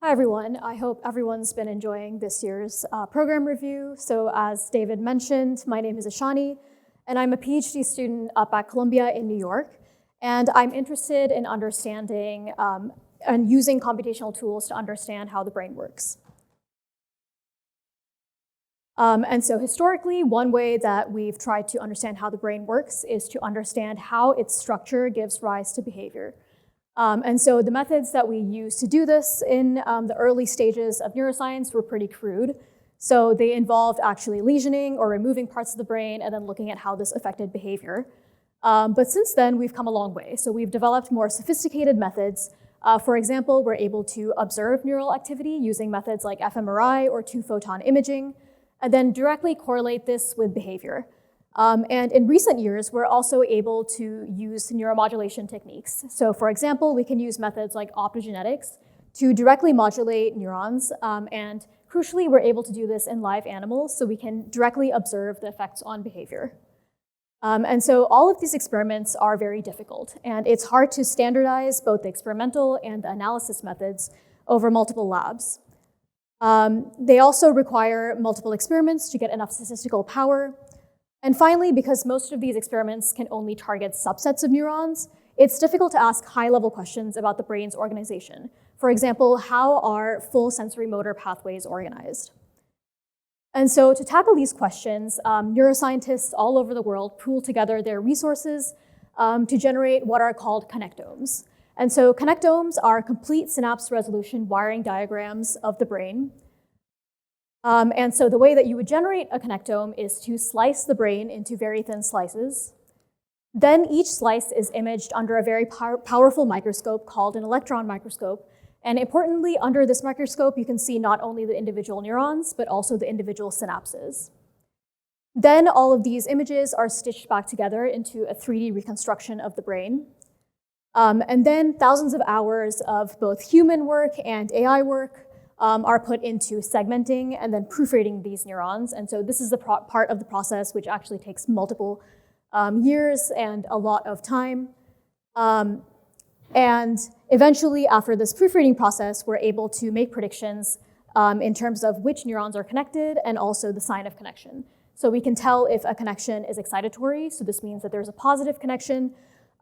Hi, everyone. I hope everyone's been enjoying this year's program review. So as David mentioned, my name is Ishani, and I'm a PhD student up at Columbia in New York. And I'm interested in understanding and using computational tools to understand how the brain works. And so historically, one way that we've tried to understand how the brain works is to understand how its structure gives rise to behavior. And so the methods that we used to do this in the early stages of neuroscience were pretty crude. So they involved actually lesioning or removing parts of the brain and then looking at how this affected behavior. But since then, we've come a long way. So we've developed more sophisticated methods. For example, we're able to observe neural activity using methods like fMRI or two-photon imaging, and then directly correlate this with behavior. And in recent years, we're also able to use neuromodulation techniques. So for example, we can use methods like optogenetics to directly modulate neurons. And crucially, we're able to do this in live animals, so we can directly observe the effects on behavior. And so all of these experiments are very difficult, and it's hard to standardize both the experimental and the analysis methods over multiple labs. They also require multiple experiments to get enough statistical power. And finally, because most of these experiments can only target subsets of neurons, it's difficult to ask high-level questions about the brain's organization. For example, how are full sensory motor pathways organized? And so to tackle these questions, neuroscientists all over the world pool together their resources to generate what are called connectomes. And so connectomes are complete synapse resolution wiring diagrams of the brain. And so the way that you would generate a connectome is to slice the brain into very thin slices. Then each slice is imaged under a very powerful microscope called an electron microscope. And importantly, under this microscope, you can see not only the individual neurons, but also the individual synapses. Then all of these images are stitched back together into a 3D reconstruction of the brain. And then thousands of hours of both human work and AI work are put into segmenting and then proofreading these neurons. And so this is the part of the process which actually takes multiple years and a lot of time. And eventually, after this proofreading process, we're able to make predictions in terms of which neurons are connected and also the sign of connection. So we can tell if a connection is excitatory, so this means that there's a positive connection,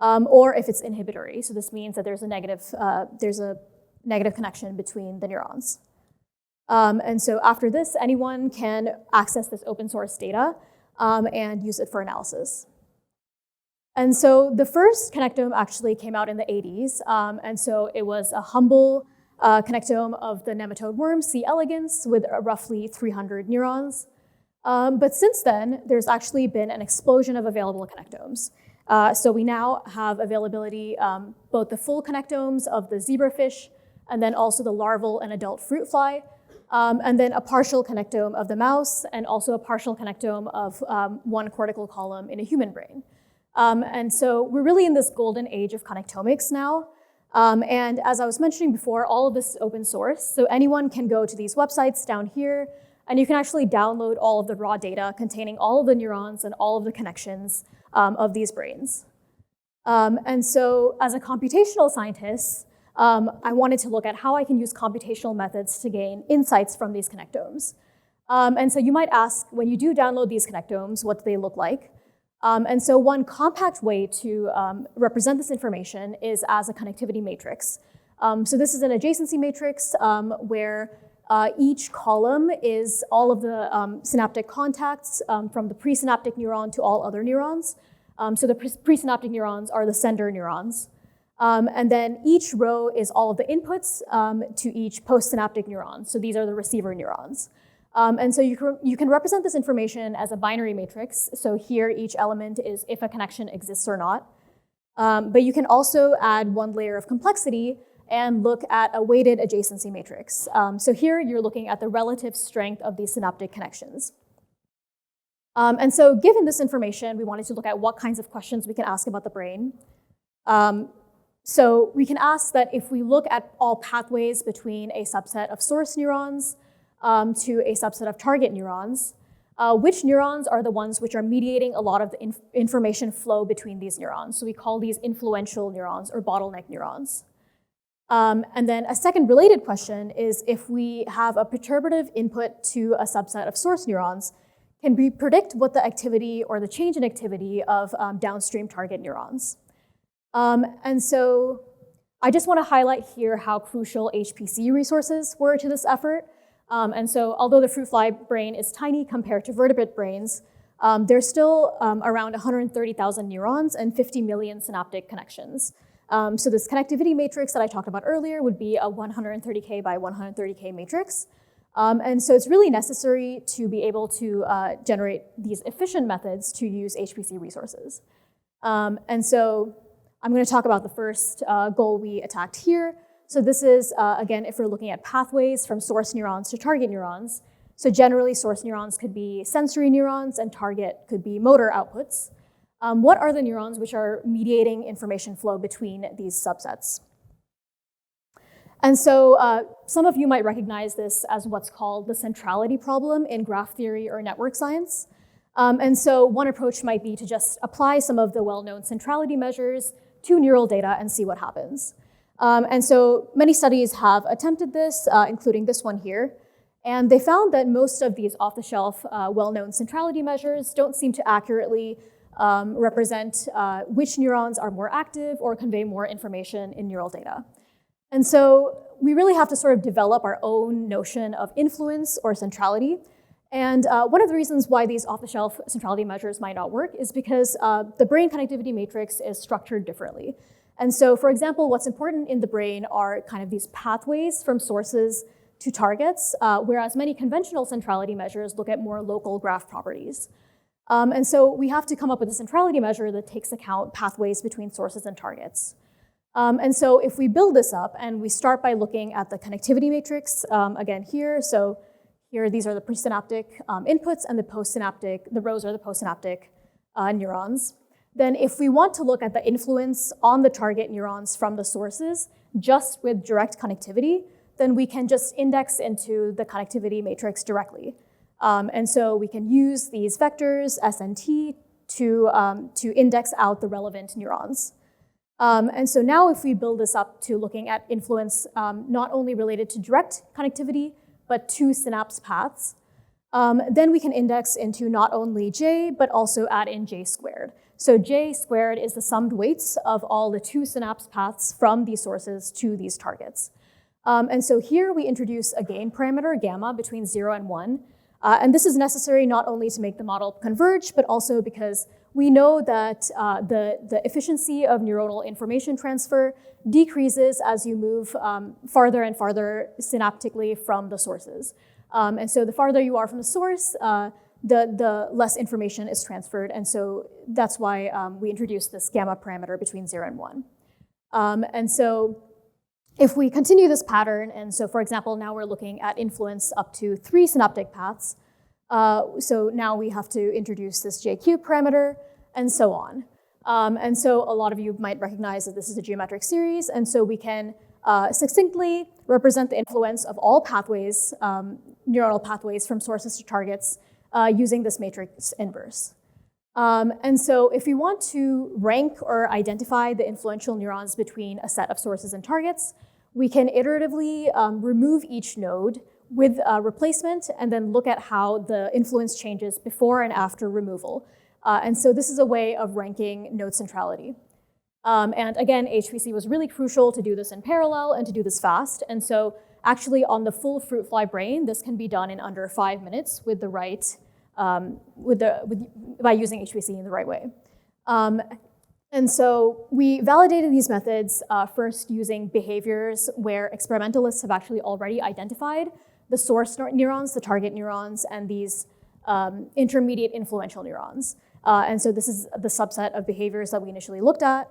or if it's inhibitory, so this means that there's a negative connection between the neurons. And so after this, anyone can access this open source data and use it for analysis. And so the first connectome actually came out in the 80s. And so it was a humble connectome of the nematode worm, C. elegans, with roughly 300 neurons. But since then, there's actually been an explosion of available connectomes. So we now have availability, both the full connectomes of the zebrafish, and then also the larval and adult fruit fly, and then a partial connectome of the mouse, and also a partial connectome of one cortical column in a human brain. And so we're really in this golden age of connectomics now. And as I was mentioning before, all of this is open source, so anyone can go to these websites down here, and you can actually download all of the raw data containing all of the neurons and all of the connections of these brains. And so as a computational scientist, I wanted to look at how I can use computational methods to gain insights from these connectomes. And so you might ask, when you do download these connectomes, what do they look like? And so one compact way to represent this information is as a connectivity matrix. So this is an adjacency matrix where each column is all of the synaptic contacts from the presynaptic neuron to all other neurons. So the presynaptic neurons are the sender neurons. And then each row is all of the inputs to each postsynaptic neuron. So these are the receiver neurons. And so you can represent this information as a binary matrix. So here each element is if a connection exists or not. But you can also add one layer of complexity and look at a weighted adjacency matrix. So here you're looking at the relative strength of these synaptic connections. And so given this information, we wanted to look at what kinds of questions we can ask about the brain. So we can ask that if we look at all pathways between a subset of source neurons to a subset of target neurons, which neurons are the ones which are mediating a lot of the information flow between these neurons? So we call these influential neurons or bottleneck neurons. And then a second related question is if we have a perturbative input to a subset of source neurons, can we predict what the activity or the change in activity of downstream target neurons? And so I just want to highlight here how crucial HPC resources were to this effort. And so although the fruit fly brain is tiny compared to vertebrate brains, there's still around 130,000 neurons and 50 million synaptic connections. So this connectivity matrix that I talked about earlier would be a 130K by 130K matrix. And so it's really necessary to be able to generate these efficient methods to use HPC resources. And so I'm going to talk about the first goal we attacked here. So this is, again, if we're looking at pathways from source neurons to target neurons. So generally, source neurons could be sensory neurons and target could be motor outputs. What are the neurons which are mediating information flow between these subsets? And so some of you might recognize this as what's called the centrality problem in graph theory or network science. And so one approach might be to just apply some of the well-known centrality measures to neural data and see what happens. And so many studies have attempted this, including this one here. And they found that most of these off-the-shelf well-known centrality measures don't seem to accurately represent which neurons are more active or convey more information in neural data. And so we really have to sort of develop our own notion of influence or centrality. And one of the reasons why these off-the-shelf centrality measures might not work is because the brain connectivity matrix is structured differently. And so, for example, what's important in the brain are kind of these pathways from sources to targets, whereas many conventional centrality measures look at more local graph properties. And so we have to come up with a centrality measure that takes account pathways between sources and targets. And so if we build this up and we start by looking at the connectivity matrix, again here, so here these are the presynaptic inputs and the postsynaptic, the rows are the postsynaptic neurons. Then if we want to look at the influence on the target neurons from the sources just with direct connectivity, then we can just index into the connectivity matrix directly. And so we can use these vectors, S and T, to index out the relevant neurons. And so now if we build this up to looking at influence not only related to direct connectivity, but to synapse paths, then we can index into not only J, but also add in J squared. So J squared is the summed weights of all the two synapse paths from these sources to these targets. And so here we introduce a gain parameter, gamma, between 0 and 1. And this is necessary not only to make the model converge, but also because we know that the efficiency of neuronal information transfer decreases as you move farther and farther synaptically from the sources. And so the farther you are from the source, the less information is transferred. And so that's why we introduced this gamma parameter between 0 and 1. And so if we continue this pattern, and so for example, now we're looking at influence up to 3 synaptic paths, so now we have to introduce this JQ parameter, and so on. And so a lot of you might recognize that this is a geometric series, and so we can succinctly represent the influence of all pathways, neuronal pathways from sources to targets using this matrix inverse. And so if we want to rank or identify the influential neurons between a set of sources and targets, we can iteratively remove each node with a replacement and then look at how the influence changes before and after removal. And so this is a way of ranking node centrality. And again, HPC was really crucial to do this in parallel and to do this fast. And so actually on the full fruit fly brain, this can be done in under 5 minutes with the right, by using HPC in the right way. And so we validated these methods first using behaviors where experimentalists have actually already identified the source neurons, the target neurons, and these intermediate influential neurons. And so this is the subset of behaviors that we initially looked at.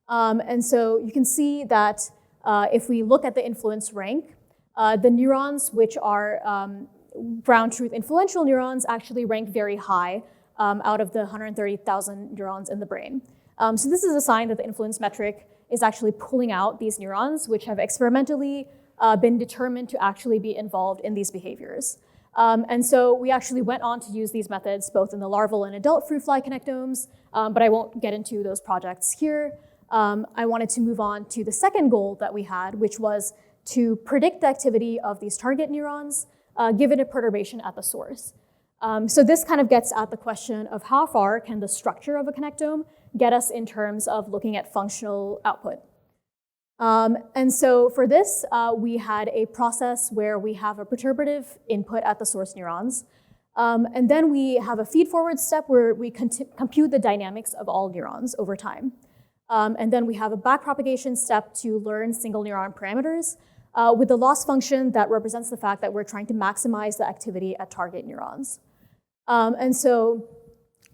And so you can see that if we look at the influence rank, the neurons which are ground truth influential neurons actually rank very high out of the 130,000 neurons in the brain. So this is a sign that the influence metric is actually pulling out these neurons which have experimentally been determined to actually be involved in these behaviors. And so we actually went on to use these methods both in the larval and adult fruit fly connectomes, but I won't get into those projects here. I wanted to move on to the second goal that we had, which was to predict the activity of these target neurons given a perturbation at the source. So this kind of gets at the question of how far can the structure of a connectome get us in terms of looking at functional output. And so for this, we had a process where we have a perturbative input at the source neurons. And then we have a feed-forward step where we compute the dynamics of all neurons over time. And then we have a backpropagation step to learn single neuron parameters with the loss function that represents the fact that we're trying to maximize the activity at target neurons. And so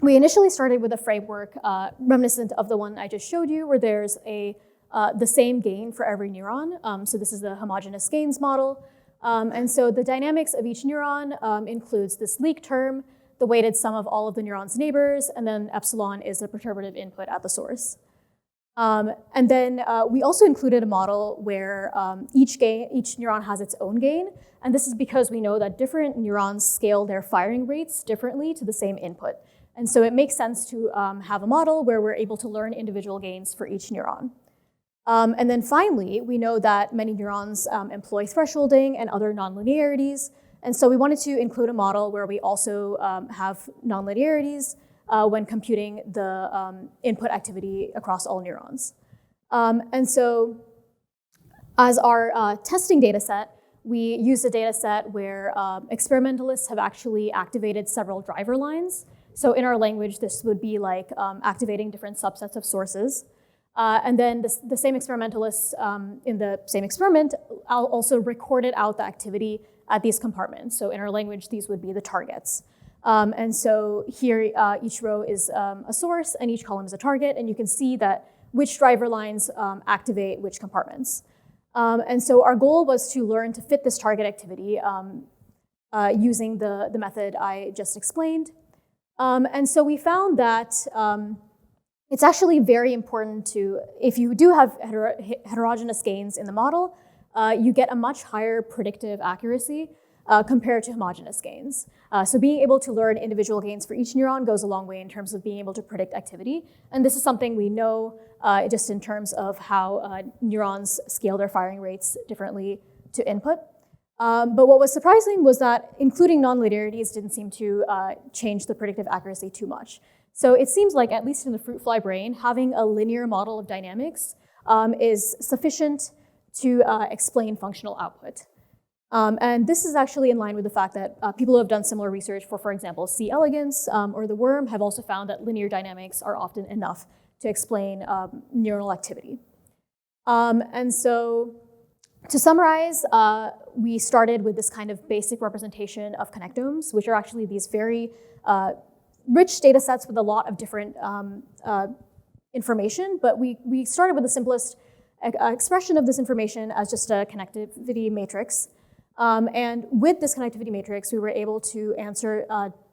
we initially started with a framework reminiscent of the one I just showed you, where there's the same gain for every neuron. So this is the homogeneous gains model. And so the dynamics of each neuron includes this leak term, the weighted sum of all of the neuron's neighbors, and then epsilon is the perturbative input at the source. And then we also included a model where each neuron has its own gain, and this is because we know that different neurons scale their firing rates differently to the same input. And so it makes sense to have a model where we're able to learn individual gains for each neuron. And then finally, we know that many neurons employ thresholding and other nonlinearities, and so we wanted to include a model where we also have nonlinearities when computing the input activity across all neurons. And so as our testing data set, we used a data set where experimentalists have actually activated several driver lines. So in our language, this would be like activating different subsets of sources. And then the same experimentalists in the same experiment also recorded out the activity at these compartments. So in our language, these would be the targets. And so here, each row is a source and each column is a target, and you can see that which driver lines activate which compartments. And so our goal was to learn to fit this target activity using the method I just explained. And so we found that it's actually very important to, if you do have heterogeneous gains in the model, you get a much higher predictive accuracy compared to homogeneous gains. So being able to learn individual gains for each neuron goes a long way in terms of being able to predict activity. And this is something we know just in terms of how neurons scale their firing rates differently to input. But what was surprising was that including nonlinearities didn't seem to change the predictive accuracy too much. So it seems like, at least in the fruit fly brain, having a linear model of dynamics is sufficient to explain functional output. And this is actually in line with the fact that people who have done similar research for example, C. elegans or the worm have also found that linear dynamics are often enough to explain neuronal activity. And so to summarize, we started with this kind of basic representation of connectomes, which are actually these very rich data sets with a lot of different information, but we started with the simplest expression of this information as just a connectivity matrix. And with this connectivity matrix, we were able to answer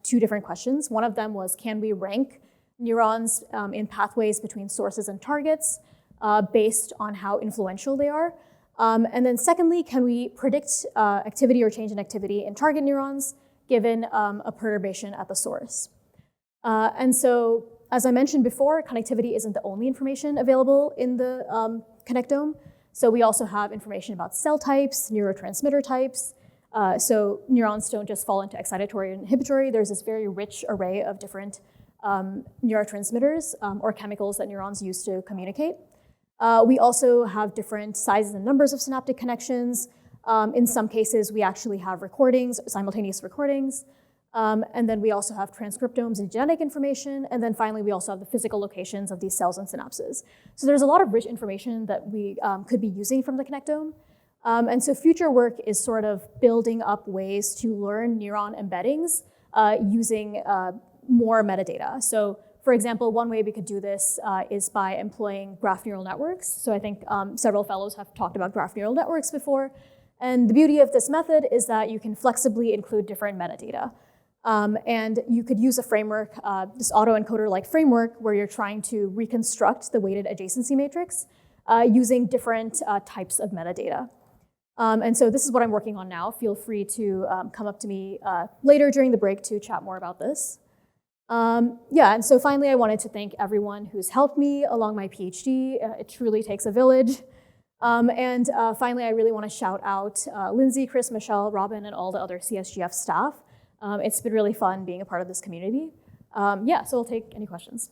two different questions. One of them was, can we rank neurons in pathways between sources and targets based on how influential they are? And then secondly, can we predict activity or change in activity in target neurons given a perturbation at the source? And so, as I mentioned before, connectivity isn't the only information available in the connectome. So we also have information about cell types, neurotransmitter types. So neurons don't just fall into excitatory and inhibitory. There's this very rich array of different neurotransmitters or chemicals that neurons use to communicate. We also have different sizes and numbers of synaptic connections. In some cases, we actually have recordings, simultaneous recordings. And then we also have transcriptomes and genetic information. And then finally, we also have the physical locations of these cells and synapses. So there's a lot of rich information that we could be using from the connectome. And so future work is sort of building up ways to learn neuron embeddings using more metadata. So for example, one way we could do this is by employing graph neural networks. So I think several fellows have talked about graph neural networks before. And the beauty of this method is that you can flexibly include different metadata. And you could use a framework, this autoencoder-like framework, where you're trying to reconstruct the weighted adjacency matrix using different types of metadata. And so this is what I'm working on now. Feel free to come up to me later during the break to chat more about this. Yeah, and so finally, I wanted to thank everyone who's helped me along my PhD. It truly takes a village. And finally, I really want to shout out Lindsay, Chris, Michelle, Robin, and all the other CSGF staff. It's been really fun being a part of this community. Yeah, so we'll take any questions.